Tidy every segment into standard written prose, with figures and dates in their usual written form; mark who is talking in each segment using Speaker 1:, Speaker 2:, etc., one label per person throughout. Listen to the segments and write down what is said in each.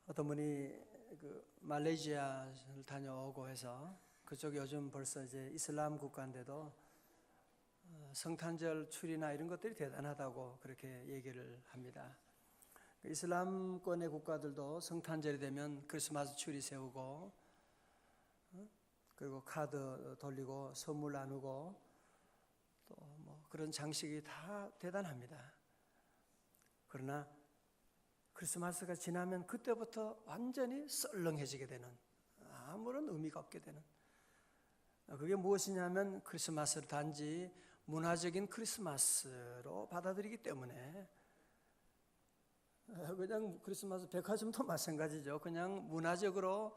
Speaker 1: 어떤 분이 말레이시아를 다녀오고 해서 그쪽이 요즘 벌써 이제 이슬람 국가인데도 성탄절 추리나 이런 것들이 대단하다고 그렇게 얘기를 합니다. 이슬람권의 국가들도 성탄절이 되면 크리스마스 추리 세우고 그리고 카드 돌리고 선물 나누고 또 뭐 그런 장식이 다 대단합니다. 그러나 크리스마스가 지나면 그때부터 완전히 썰렁해지게 되는, 아무런 의미가 없게 되는, 그게 무엇이냐면 크리스마스를 단지 문화적인 크리스마스로 받아들이기 때문에, 그냥 크리스마스 백화점도 마찬가지죠. 그냥 문화적으로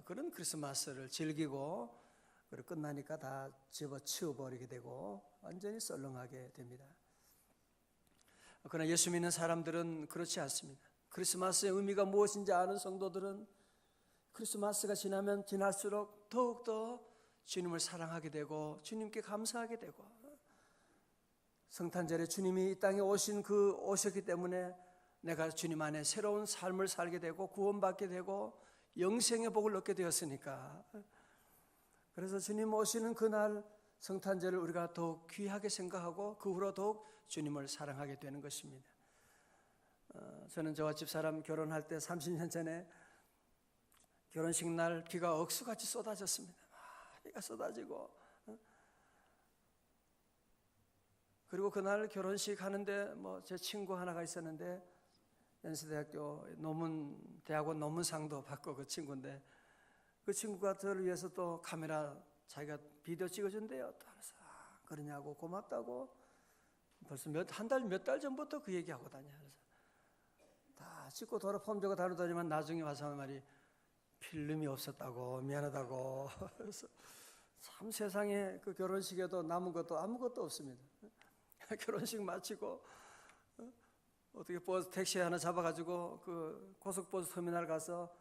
Speaker 1: 그런 크리스마스를 즐기고 그리고 끝나니까 다 집어치워버리게 되고 완전히 썰렁하게 됩니다. 그러나 예수 믿는 사람들은 그렇지 않습니다. 크리스마스의 의미가 무엇인지 아는 성도들은 크리스마스가 지나면 지날수록 더욱더 주님을 사랑하게 되고 주님께 감사하게 되고, 성탄절에 주님이 이 땅에 오셨기 때문에 내가 주님 안에 새로운 삶을 살게 되고 구원받게 되고 영생의 복을 얻게 되었으니까, 그래서 주님 오시는 그날 성탄절을 우리가 더욱 귀하게 생각하고 그 후로 더욱 주님을 사랑하게 되는 것입니다. 저는 저와 집사람 결혼할 때 30년 전에 결혼식 날 비가 억수같이 쏟아졌습니다. 비가 쏟아지고, 그리고 그날 결혼식 하는데 제 친구 하나가 있었는데 연세대학교 대학원 논문상도 받고 그 친구인데, 그 친구가 저를 위해서 또 카메라 자기가 비디오 찍어준대요. 또 그래서 그러냐고 고맙다고 벌써 몇 달 전부터 그 얘기하고 다녀. 그래서 다 찍고 폼 주고 다루더니만 나중에 와서 하는 말이 필름이 없었다고 미안하다고. 그래서 참 세상에 그 결혼식에도 남은 것도 아무것도 없습니다. 결혼식 마치고 어떻게 택시 하나 잡아가지고 그 고속버스 터미널 가서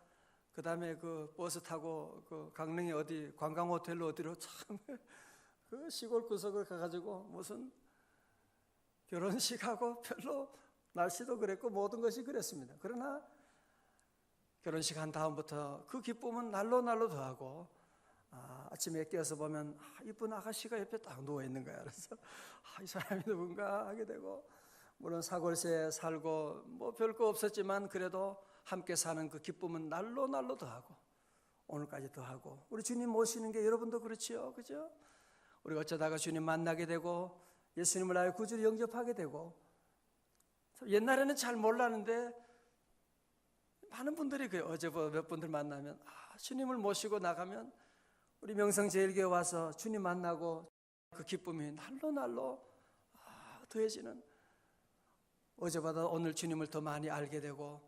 Speaker 1: 그 다음에 그 버스 타고 그 강릉에 어디 관광 호텔로 어디로 참 그 시골 구석을 가가지고 무슨 결혼식하고 별로 날씨도 그랬고 모든 것이 그랬습니다. 그러나 결혼식 한 다음부터 그 기쁨은 날로 더하고, 아침에 깨어서 보면 이쁜 아가씨가 옆에 딱 누워 있는 거야. 그래서 이 사람이 누군가 하게 되고, 물론 사골세에 살고 별거 없었지만 그래도 함께 사는 그 기쁨은 날로 더하고 오늘까지 더하고, 우리 주님 모시는 게 여러분도 그렇지요, 그죠? 우리가 어쩌다가 주님 만나게 되고 예수님을 나의 구주로 영접하게 되고, 옛날에는 잘 몰랐는데 많은 분들이 어제 몇 분들 만나면 주님을 모시고 나가면 우리 명성제일교회 와서 주님 만나고 그 기쁨이 날로 더해지는, 어제보다 오늘 주님을 더 많이 알게 되고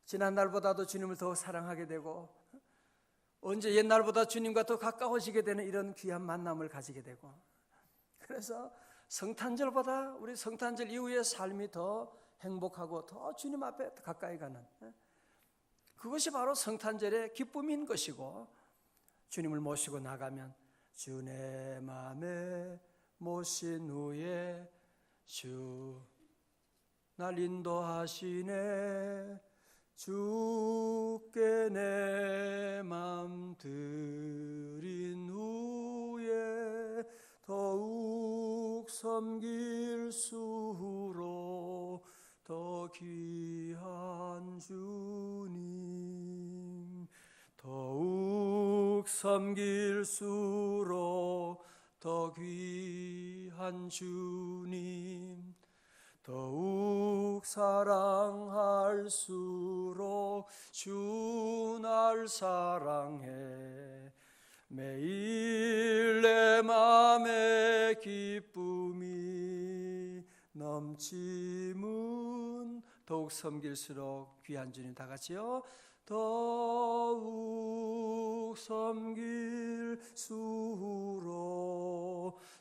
Speaker 1: 지난 날보다도 주님을 더 사랑하게 되고 언제 옛날보다 주님과 더 가까워지게 되는 이런 귀한 만남을 가지게 되고, 그래서 성탄절보다 우리 성탄절 이후의 삶이 더 행복하고 더 주님 앞에 가까이 가는, 그것이 바로 성탄절의 기쁨인 것이고, 주님을 모시고 나가면 주 내 맘에 모신 후에 주 날 인도하시네, 주께 내 맘 드린 후에 더욱 섬길 수로 더 귀한 주님, 더욱 섬길 수로 더 귀한 주님, 더욱 사랑할수록 주 날 사랑해, 매일 내 맘에 기쁨이 넘치면, 더욱 섬길수록 귀한 주님, 다 같이요. 더욱 섬길수록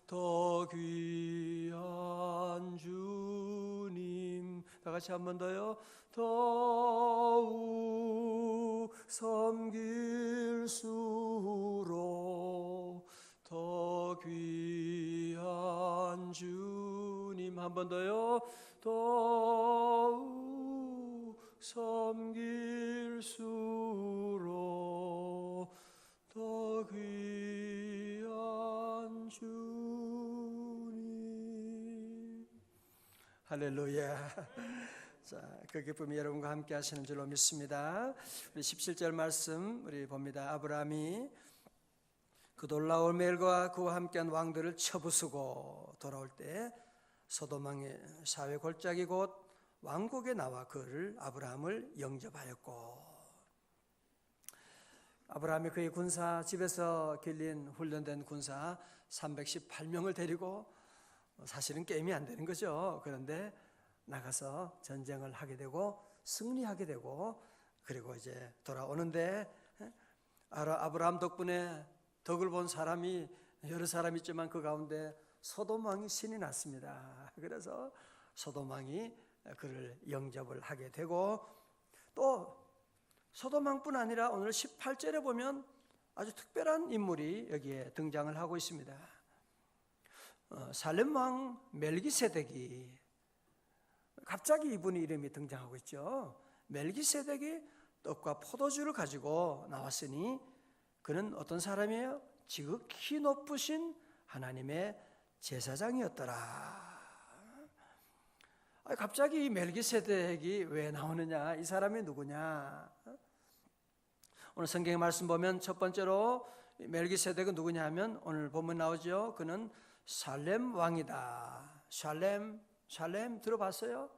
Speaker 1: 더 귀한 주님, 다 같이 한 번 더요. 더욱 섬길수록 더 귀한 주님, 한 번 더요. 더욱 섬길 될수록 더 귀한 주님. 할렐루야. 자, 그 기쁨이 여러분과 함께 하시는 줄로 믿습니다. 우리 17절 말씀 우리 봅니다. 아브라함이 그 놀라운 멜과 그와 함께한 왕들을 쳐부수고 돌아올 때 소돔 왕의 사회 골짜기 곧 왕국에 나와 그를 아브라함을 영접하였고, 아브라함이 그의 군사 집에서 길린 훈련된 군사 318명을 데리고, 사실은 게임이 안 되는 거죠. 그런데 나가서 전쟁을 하게 되고 승리하게 되고, 그리고 이제 돌아오는데 아브라함 덕분에 덕을 본 사람이 여러 사람 있지만 그 가운데 소돔 왕이 신이 났습니다. 그래서 소돔 왕이 그를 영접을 하게 되고, 또 소돔 왕뿐 아니라 오늘 18절에 보면 아주 특별한 인물이 여기에 등장을 하고 있습니다. 살렘 왕 멜기세덱이, 갑자기 이분의 이름이 등장하고 있죠. 멜기세덱이 떡과 포도주를 가지고 나왔으니 그는 어떤 사람이에요? 지극히 높으신 하나님의 제사장이었더라. 갑자기 이 멜기세덱이 왜 나오느냐? 이 사람이 누구냐? 오늘 성경의 말씀 보면 첫 번째로 멜기세덱은 누구냐 하면 오늘 본문 나오죠. 그는 살렘 왕이다. 샬렘 들어봤어요?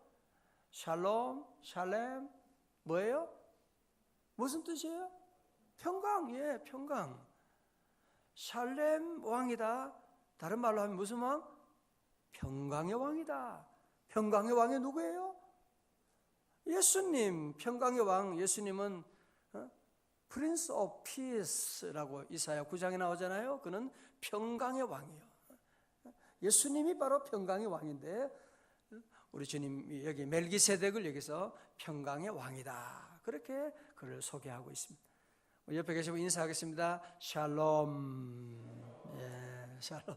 Speaker 1: 샬렘 뭐예요? 무슨 뜻이에요? 평강. 예, 평강. 샬렘 왕이다. 다른 말로 하면 무슨 왕? 평강의 왕이다. 평강의 왕이 누구예요? 예수님. 평강의 왕. 예수님은 프린스 오브 피스라고 이사야 9장에 나오잖아요. 그는 평강의 왕이에요. 예수님이 바로 평강의 왕인데, 우리 주님이 여기 멜기세덱을 여기서 평강의 왕이다, 그렇게 그를 소개하고 있습니다. 옆에 계시고 인사하겠습니다. 샬롬. 예, 샬롬.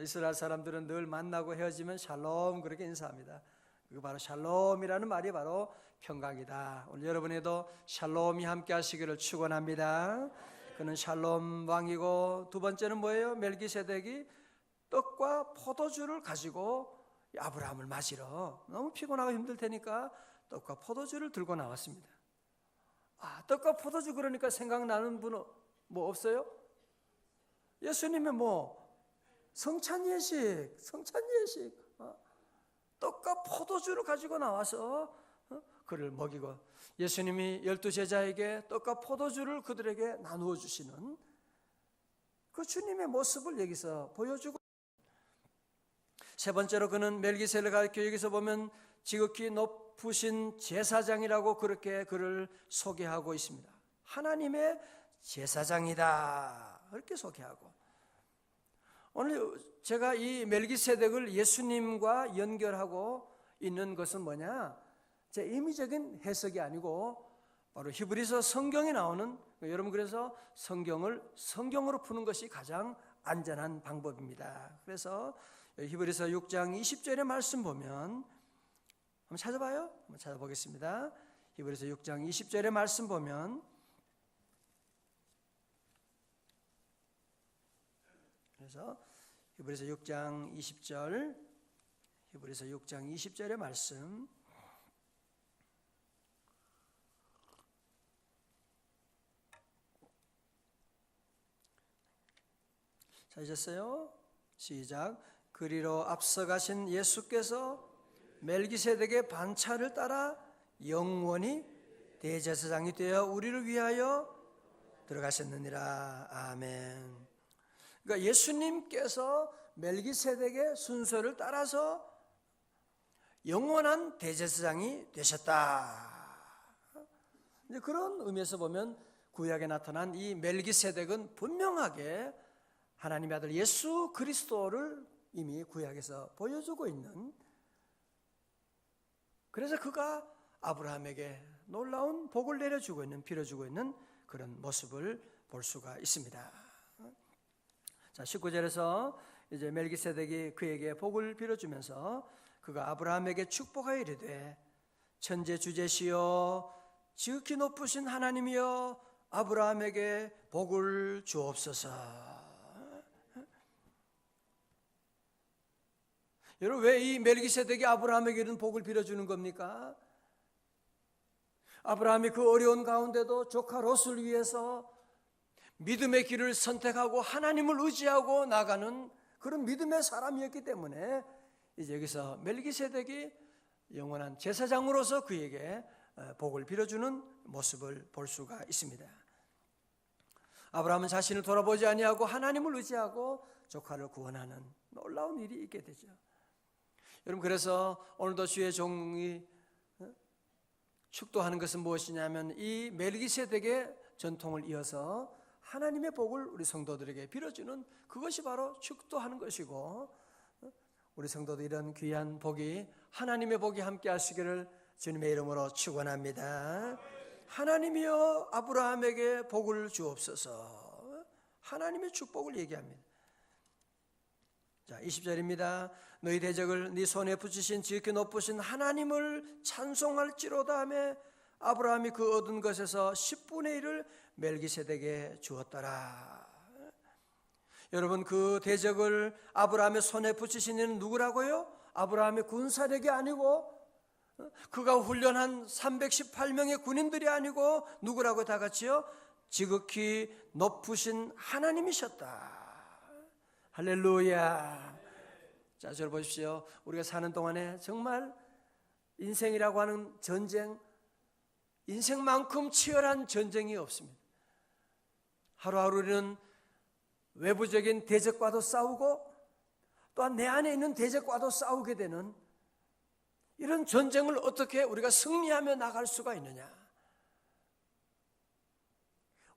Speaker 1: 이스라엘 사람들은 늘 만나고 헤어지면 샬롬 그렇게 인사합니다. 그 바로 샬롬이라는 말이 바로 평강이다. 오늘 여러분에도 샬롬이 함께 하시기를 축원합니다. 그는 샬롬 왕이고, 두 번째는 뭐예요? 멜기세덱이 떡과 포도주를 가지고 아브라함을 맞으러, 너무 피곤하고 힘들 테니까 떡과 포도주를 들고 나왔습니다. 떡과 포도주 그러니까 생각나는 분은 뭐 없어요? 예수님의 성찬 예식. 떡과 포도주를 가지고 나와서 그를 먹이고, 예수님이 12제자에게 떡과 포도주를 그들에게 나누어 주시는 그 주님의 모습을 여기서 보여주고, 세 번째로 그는 멜기세덱을 가리켜 여기서 보면 지극히 높으신 제사장이라고 그렇게 그를 소개하고 있습니다. 하나님의 제사장이다, 그렇게 소개하고, 오늘 제가 이 멜기세덱을 예수님과 연결하고 있는 것은 뭐냐? 제 임의적인 해석이 아니고 바로 히브리서 성경에 나오는, 여러분 그래서 성경을 성경으로 푸는 것이 가장 안전한 방법입니다. 그래서 히브리서 6장 20절의 말씀 보면, 한번 찾아봐요. 한번 찾아보겠습니다. 히브리서 6장 20절의 말씀 보면, 그래서 히브리서 6장 20절, 히브리서 6장 20절의 말씀, 찾으셨어요? 시작. 그리로 앞서가신 예수께서 멜기세덱의 반차를 따라 영원히 대제사장이 되어 우리를 위하여 들어가셨느니라. 아멘. 그러니까 예수님께서 멜기세덱의 순서를 따라서 영원한 대제사장이 되셨다. 그런 의미에서 보면 구약에 나타난 이 멜기세덱은 분명하게 하나님의 아들 예수 그리스도를 이미 구약에서 보여주고 있는, 그래서 그가 아브라함에게 놀라운 복을 내려주고 있는, 빌어주고 있는 그런 모습을 볼 수가 있습니다. 자, 19절에서 이제 멜기세덱이 그에게 복을 빌어주면서 그가 아브라함에게 축복하여 이르되 천재 주제시여 지극히 높으신 하나님이여 아브라함에게 복을 주옵소서. 여러분, 왜 이 멜기세덱이 아브라함에게는 복을 빌어주는 겁니까? 아브라함이 그 어려운 가운데도 조카 롯을 위해서 믿음의 길을 선택하고 하나님을 의지하고 나가는 그런 믿음의 사람이었기 때문에 이제 여기서 멜기세덱이 영원한 제사장으로서 그에게 복을 빌어주는 모습을 볼 수가 있습니다. 아브라함은 자신을 돌아보지 아니하고 하나님을 의지하고 조카를 구원하는 놀라운 일이 있게 되죠. 여러분, 그래서 오늘도 주의 종이 축도하는 것은 무엇이냐면 이 멜기세덱의 전통을 이어서 하나님의 복을 우리 성도들에게 빌어주는 그것이 바로 축도하는 것이고, 우리 성도도 이런 귀한 복이, 하나님의 복이 함께 하시기를 주님의 이름으로 축원합니다. 하나님이여 아브라함에게 복을 주옵소서. 하나님의 축복을 얘기합니다. 자, 20절입니다. 너희 대적을 네 손에 붙이신 지극히 높으신 하나님을 찬송할지로다 하며 아브라함이 그 얻은 것에서 10분의 1을 멜기세덱에게 주었더라. 여러분, 그 대적을 아브라함의 손에 붙이신 이는 누구라고요? 아브라함의 군사력이 아니고 그가 훈련한 318명의 군인들이 아니고 누구라고 다 같이요? 지극히 높으신 하나님이셨다. 할렐루야. 자, 저를 보십시오. 우리가 사는 동안에 정말 인생이라고 하는 전쟁, 인생만큼 치열한 전쟁이 없습니다. 하루하루 우리는 외부적인 대적과도 싸우고 또한 내 안에 있는 대적과도 싸우게 되는 이런 전쟁을 어떻게 우리가 승리하며 나갈 수가 있느냐?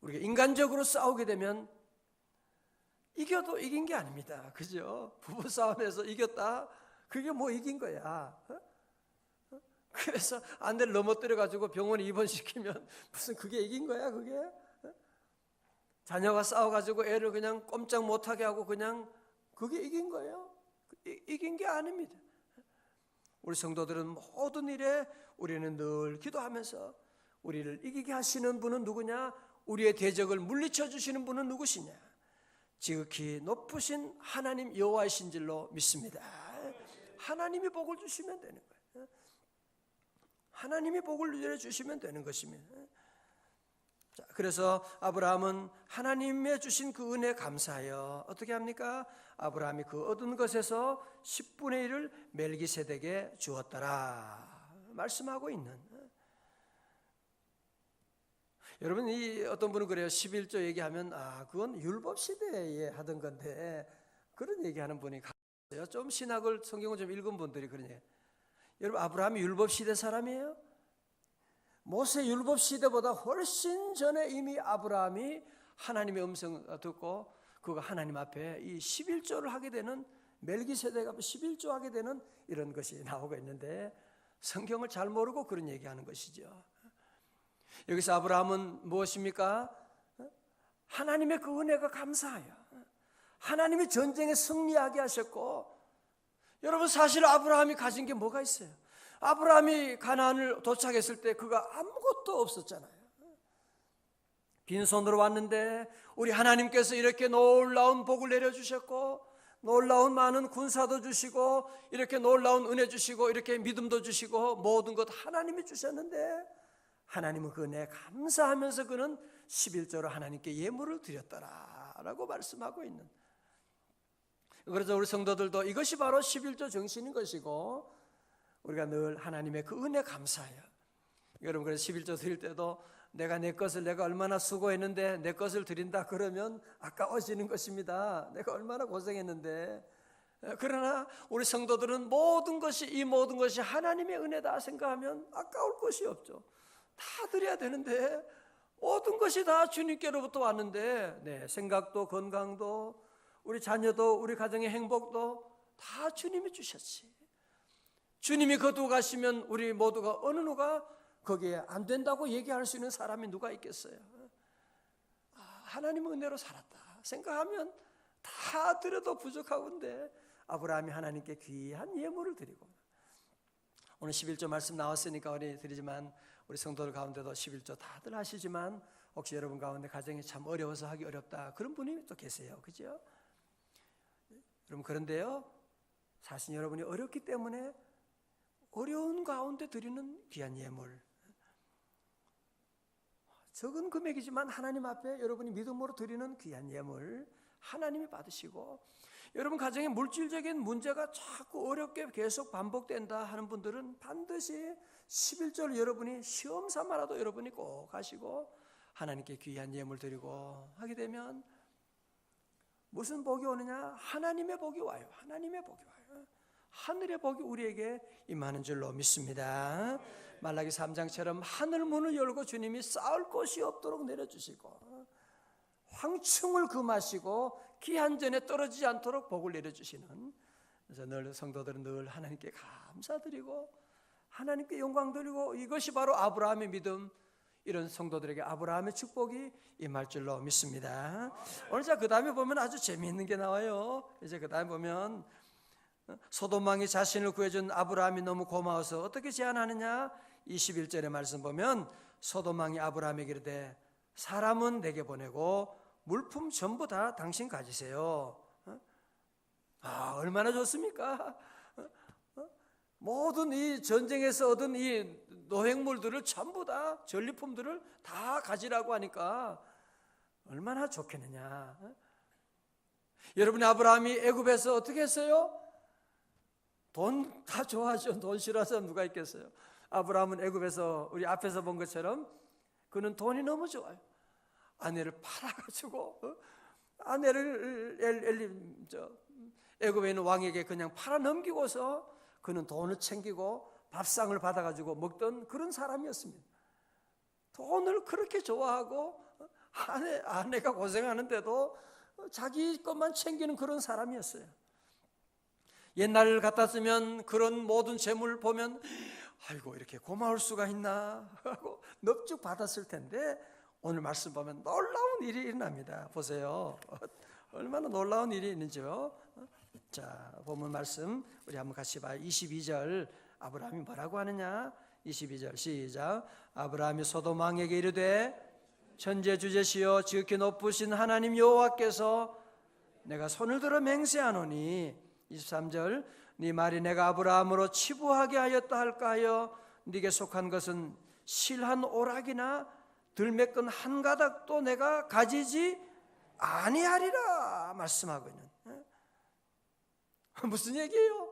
Speaker 1: 우리가 인간적으로 싸우게 되면 이겨도 이긴 게 아닙니다. 그죠? 부부싸움에서 이겼다? 그게 뭐 이긴 거야? 그래서 안대를 넘어뜨려가지고 병원에 입원시키면 무슨 그게 이긴 거야, 그게? 자녀가 싸워가지고 애를 그냥 꼼짝 못하게 하고 그냥 그게 이긴 거예요? 이긴 게 아닙니다. 우리 성도들은 모든 일에 우리는 늘 기도하면서 우리를 이기게 하시는 분은 누구냐? 우리의 대적을 물리쳐 주시는 분은 누구시냐? 지극히 높으신 하나님 여호와이신 줄로 믿습니다. 하나님이 복을 주시면 되는 거예요. 하나님이 복을 누려 주시면 되는 것입니다. 자, 그래서 아브라함은 하나님의 주신 그 은혜에 감사하여 어떻게 합니까? 아브라함이 그 얻은 것에서 10분의 1을 멜기세덱에게 주었더라 말씀하고 있는. 여러분, 이 어떤 분은 그래요. 11조 얘기하면 그건 율법 시대에 하던 건데 그런 얘기하는 분이 있어요. 좀 신학을 성경을 좀 읽은 분들이 그런 얘기. 여러분, 아브라함이 율법 시대 사람이에요? 모세 율법 시대보다 훨씬 전에 이미 아브라함이 하나님의 음성 듣고 그가 하나님 앞에 이 11조를 하게 되는, 멜기세덱 앞에 11조 하게 되는 이런 것이 나오고 있는데 성경을 잘 모르고 그런 얘기하는 것이죠. 여기서 아브라함은 무엇입니까? 하나님의 그 은혜가 감사해요. 하나님이 전쟁에 승리하게 하셨고, 여러분, 사실 아브라함이 가진 게 뭐가 있어요? 아브라함이 가나안을 도착했을 때 그가 아무것도 없었잖아요. 빈손으로 왔는데 우리 하나님께서 이렇게 놀라운 복을 내려주셨고, 놀라운 많은 군사도 주시고, 이렇게 놀라운 은혜 주시고, 이렇게 믿음도 주시고, 모든 것 하나님이 주셨는데 하나님은 그 은혜에 감사하면서 그는 11조로 하나님께 예물을 드렸더라라고 말씀하고 있는. 그래서 우리 성도들도 이것이 바로 11조 정신인 것이고, 우리가 늘 하나님의 그 은혜 감사해요. 여러분, 그래서 11조 드릴 때도 내가 내 것을 내가 얼마나 수고했는데 내 것을 드린다 그러면 아까워지는 것입니다. 내가 얼마나 고생했는데. 그러나 우리 성도들은 모든 것이, 이 모든 것이 하나님의 은혜다 생각하면 아까울 것이 없죠. 다 드려야 되는데 모든 것이 다 주님께로부터 왔는데, 네, 생각도 건강도 우리 자녀도 우리 가정의 행복도 다 주님이 주셨지. 주님이 거두어 가시면 우리 모두가 어느 누가 거기에 안 된다고 얘기할 수 있는 사람이 누가 있겠어요? 하나님의 은혜로 살았다 생각하면 다 드려도 부족하건데 아브라함이 하나님께 귀한 예물을 드리고, 오늘 11조 말씀 나왔으니까 우리 드리지만 우리 성도들 가운데도 11조 다들 하시지만 혹시 여러분 가운데 가정이 참 어려워서 하기 어렵다 그런 분이 또 계세요. 그죠? 여러분 그런데요, 사실 여러분이 어렵기 때문에 어려운 가운데 드리는 귀한 예물, 적은 금액이지만 하나님 앞에 여러분이 믿음으로 드리는 귀한 예물 하나님이 받으시고, 여러분 가정에 물질적인 문제가 자꾸 어렵게 계속 반복된다 하는 분들은 반드시 11조를 여러분이 시험 삼아라도 여러분이 꼭 하시고 하나님께 귀한 예물 드리고 하게 되면 무슨 복이 오느냐? 하나님의 복이 와요. 하나님의 복이 와요. 하늘의 복이 우리에게 임하는 줄로 믿습니다. 말라기 3장처럼 하늘 문을 열고 주님이 쌓을 곳이 없도록 내려주시고 황충을 금하시고 기한전에 떨어지지 않도록 복을 내려주시는, 그래서 늘 성도들은 늘 하나님께 감사드리고 하나님께 영광 드리고, 이것이 바로 아브라함의 믿음, 이런 성도들에게 아브라함의 축복이 임할 줄로 믿습니다. 오늘 자 그 다음에 보면 아주 재미있는 게 나와요. 이제 그 다음에 보면 소돔 왕이 자신을 구해준 아브라함이 너무 고마워서 어떻게 제안하느냐? 21절의 말씀 보면 소돔 왕이 아브라함에게 이르되 사람은 내게 보내고 물품 전부 다 당신 가지세요. 얼마나 좋습니까? 모든 이 전쟁에서 얻은 이 노획물들을 전부 다, 전리품들을 다 가지라고 하니까 얼마나 좋겠느냐. 여러분, 아브라함이 애굽에서 어떻게 했어요? 돈 다 좋아하죠. 돈 싫어하는 사람 누가 있겠어요? 아브라함은 애굽에서 우리 앞에서 본 것처럼 그는 돈이 너무 좋아요. 아내를 팔아가지고 아내를 애굽에 있는 왕에게 그냥 팔아 넘기고서 그는 돈을 챙기고 밥상을 받아가지고 먹던 그런 사람이었습니다. 돈을 그렇게 좋아하고 아내가 고생하는데도 자기 것만 챙기는 그런 사람이었어요. 옛날 같았으면 그런 모든 재물을 보면 아이고 이렇게 고마울 수가 있나 하고 넙죽 받았을 텐데, 오늘 말씀 보면 놀라운 일이 일어납니다. 보세요. 얼마나 놀라운 일이 있는지요. 자, 본문 말씀 우리 한번 같이 봐요. 22절 아브라함이 뭐라고 하느냐? 22절 시작. 아브라함이 소돔 왕에게 이르되 천재주제시여 지극히 높으신 하나님 여호와께서 내가 손을 들어 맹세하노니, 23절 네 말이 내가 아브라함으로 치부하게 하였다 할까 하여 네게 속한 것은 실한 오락이나 들매끈 한 가닥도 내가 가지지 아니하리라 말씀하고 있는, 무슨 얘기예요?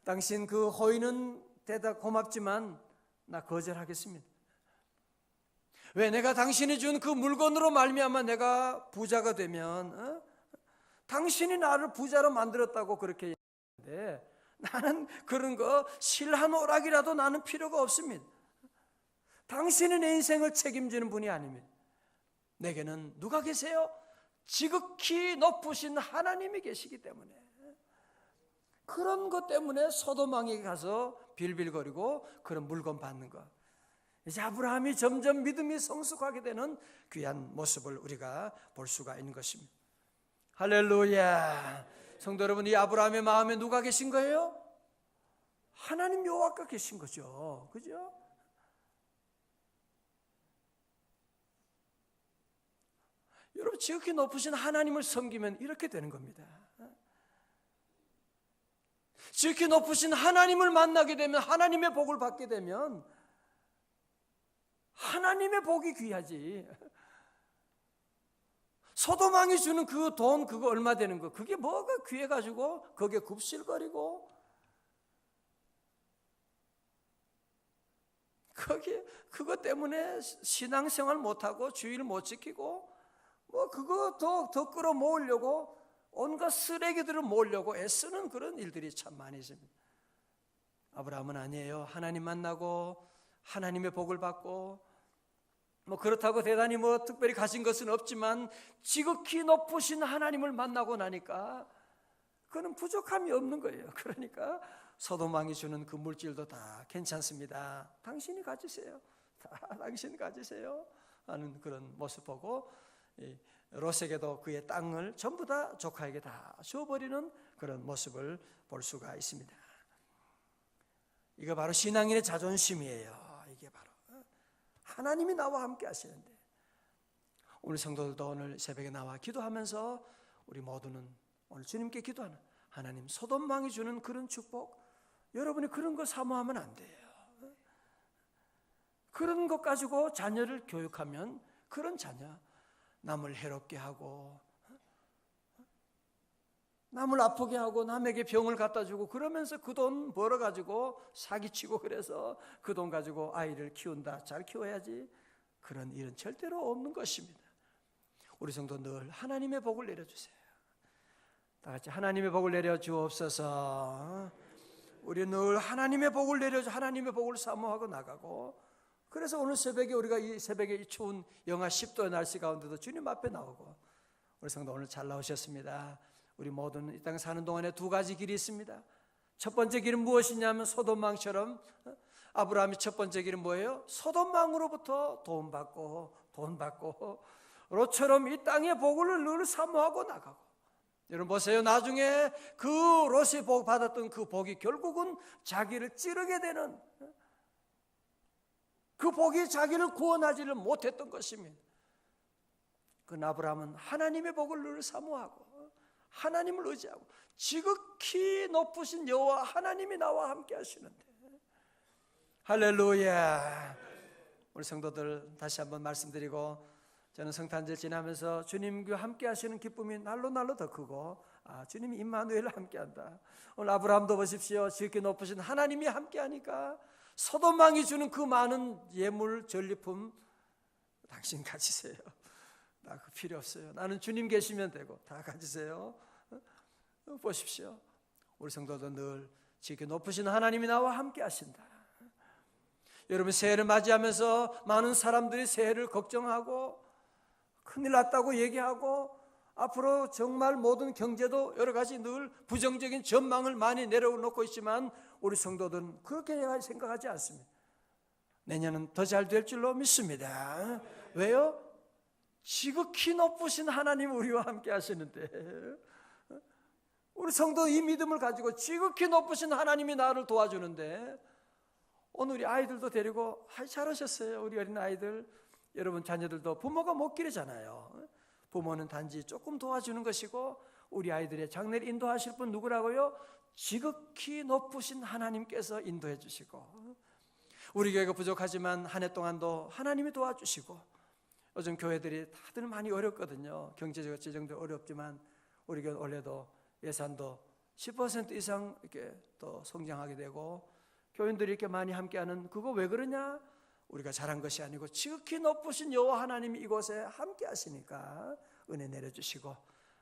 Speaker 1: 당신 그 호의는 대답 고맙지만 나 거절하겠습니다. 왜? 내가 당신이 준 그 물건으로 말미암아 내가 부자가 되면 당신이 나를 부자로 만들었다고 그렇게 얘기하는데, 나는 그런 거 실한 오락이라도 나는 필요가 없습니다. 당신이 내 인생을 책임지는 분이 아닙니다. 내게는 누가 계세요? 지극히 높으신 하나님이 계시기 때문에, 그런 것 때문에 소돔 왕에게 가서 빌빌거리고 그런 물건 받는 것. 이제 아브라함이 점점 믿음이 성숙하게 되는 귀한 모습을 우리가 볼 수가 있는 것입니다. 할렐루야. 성도 여러분, 이 아브라함의 마음에 누가 계신 거예요? 하나님 여호와가 계신 거죠. 그죠? 여러분, 지극히 높으신 하나님을 섬기면 이렇게 되는 겁니다. 지극히 높으신 하나님을 만나게 되면, 하나님의 복을 받게 되면 하나님의 복이 귀하지. 소돔 왕이 주는 그 돈, 그거 얼마 되는 거, 그게 뭐가 귀해가지고 거기에 굽실거리고 그것 때문에 신앙생활 못하고 주의를 못 지키고 뭐 그거 더 끌어모으려고 온갖 쓰레기들을 모으려고 애쓰는 그런 일들이 참 많이 있습니다. 아브라함은 아니에요. 하나님 만나고 하나님의 복을 받고, 뭐 그렇다고 대단히 뭐 특별히 가진 것은 없지만 지극히 높으신 하나님을 만나고 나니까 그는 부족함이 없는 거예요. 그러니까 소돔 왕이 주는 그 물질도 다 괜찮습니다. 당신이 가지세요. 다 당신 가지세요 하는 그런 모습 보고, 롯에게도 그의 땅을 전부 다 조카에게 다 주어버리는 그런 모습을 볼 수가 있습니다. 이거 바로 신앙인의 자존심이에요. 이게 바로 하나님이 나와 함께 하시는데, 우리 성도들도 오늘 새벽에 나와 기도하면서 우리 모두는 오늘 주님께 기도하는, 하나님 소돔왕이 주는 그런 축복, 여러분이 그런 거 사모하면 안 돼요. 그런 것 가지고 자녀를 교육하면 그런 자녀 남을 해롭게 하고 남을 아프게 하고 남에게 병을 갖다 주고 그러면서 그 돈 벌어가지고 사기치고, 그래서 그 돈 가지고 아이를 키운다, 잘 키워야지, 그런 일은 절대로 없는 것입니다. 우리 성도 늘 하나님의 복을 내려주세요. 다 같이 하나님의 복을 내려주옵소서. 우리 늘 하나님의 복을 내려주, 하나님의 복을 사모하고 나가고, 그래서 오늘 새벽에 우리가 이 새벽에 이 추운 영하 10도의 날씨 가운데도 주님 앞에 나오고, 우리 성도 오늘 잘 나오셨습니다. 우리 모두는 이 땅에 사는 동안에 두 가지 길이 있습니다. 첫 번째 길은 무엇이냐면 소돔왕처럼, 아브라함이 첫 번째 길은 뭐예요? 소돔왕으로부터 돈 받고 롯처럼 이 땅의 복을 늘 사모하고 나가고. 여러분 보세요. 나중에 그 롯이 복 받았던 그 복이 결국은 자기를 찌르게 되는, 그 복이 자기를 구원하지를 못했던 것입니다. 그 아브라함은 하나님의 복을 늘 사모하고 하나님을 의지하고, 지극히 높으신 여호와 하나님이 나와 함께 하시는데, 할렐루야. 우리 성도들 다시 한번 말씀드리고, 저는 성탄절 지나면서 주님과 함께 하시는 기쁨이 날로 더 크고, 주님이 임마누엘 함께 한다. 오늘 아브라함도 보십시오. 지극히 높으신 하나님이 함께 하니까 소돔왕이 주는 그 많은 예물 전리품 당신 가지세요. 나 그 필요 없어요. 나는 주님 계시면 되고, 다 가지세요. 보십시오. 우리 성도도 늘 지극히 높으신 하나님이 나와 함께 하신다. 여러분 새해를 맞이하면서 많은 사람들이 새해를 걱정하고 큰일 났다고 얘기하고, 앞으로 정말 모든 경제도 여러 가지 늘 부정적인 전망을 많이 내려놓고 있지만, 우리 성도들은 그렇게 생각하지 않습니다. 내년은 더 잘 될 줄로 믿습니다. 왜요? 지극히 높으신 하나님 우리와 함께 하시는데, 우리 성도 이 믿음을 가지고 지극히 높으신 하나님이 나를 도와주는데, 오늘 우리 아이들도 데리고, 잘하셨어요. 우리 어린 아이들, 여러분 자녀들도 부모가 못 기르잖아요. 부모는 단지 조금 도와주는 것이고, 우리 아이들의 장래를 인도하실 분 누구라고요? 지극히 높으신 하나님께서 인도해 주시고, 우리 교회가 부족하지만 한 해 동안도 하나님이 도와주시고, 요즘 교회들이 다들 많이 어렵거든요. 경제적 재정도 어렵지만 우리 교회 올해도 예산도 10% 이상 이렇게 또 성장하게 되고, 교인들이 이렇게 많이 함께하는, 그거 왜 그러냐? 우리가 잘한 것이 아니고 지극히 높으신 여호와 하나님이 이곳에 함께 하시니까 은혜 내려주시고,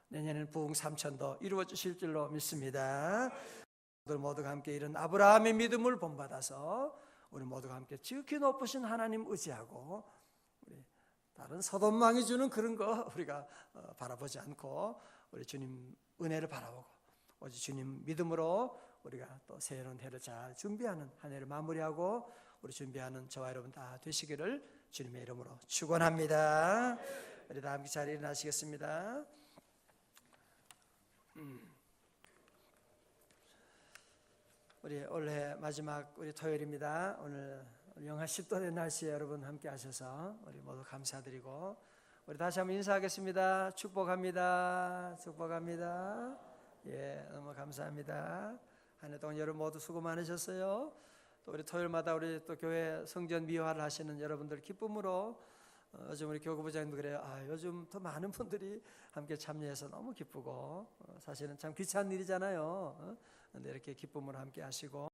Speaker 1: 내년에는 부흥 3천도 이루어 주실 줄로 믿습니다. 우리 모두가 함께 이런 아브라함의 믿음을 본받아서 우리 모두가 함께 지극히 높으신 하나님 의지하고, 우리 다른 소돔왕이 주는 그런 거 우리가 바라보지 않고 우리 주님 은혜를 바라보고, 오직 주님 믿음으로 우리가 또 새로운 해를 잘 준비하는 한 해를 마무리하고, 우리 준비하는 저와 여러분 다 되시기를 주님의 이름으로 축원합니다. 우리 다 함께 잘 일어나시겠습니다. 우리 올해 마지막 우리 토요일입니다. 오늘 영하 10도 된 날씨에 여러분 함께 하셔서 우리 모두 감사드리고, 우리 다시 한번 인사하겠습니다. 축복합니다. 축복합니다. 예, 너무 감사합니다. 한 해 동안 여러분 모두 수고 많으셨어요. 또 우리 토요일마다 우리 또 교회 성전 미화를 하시는 여러분들 기쁨으로, 요즘 우리 교구부장님도 그래요. 요즘 더 많은 분들이 함께 참여해서 너무 기쁘고, 사실은 참 귀찮은 일이잖아요. 근데 이렇게 기쁨으로 함께 하시고,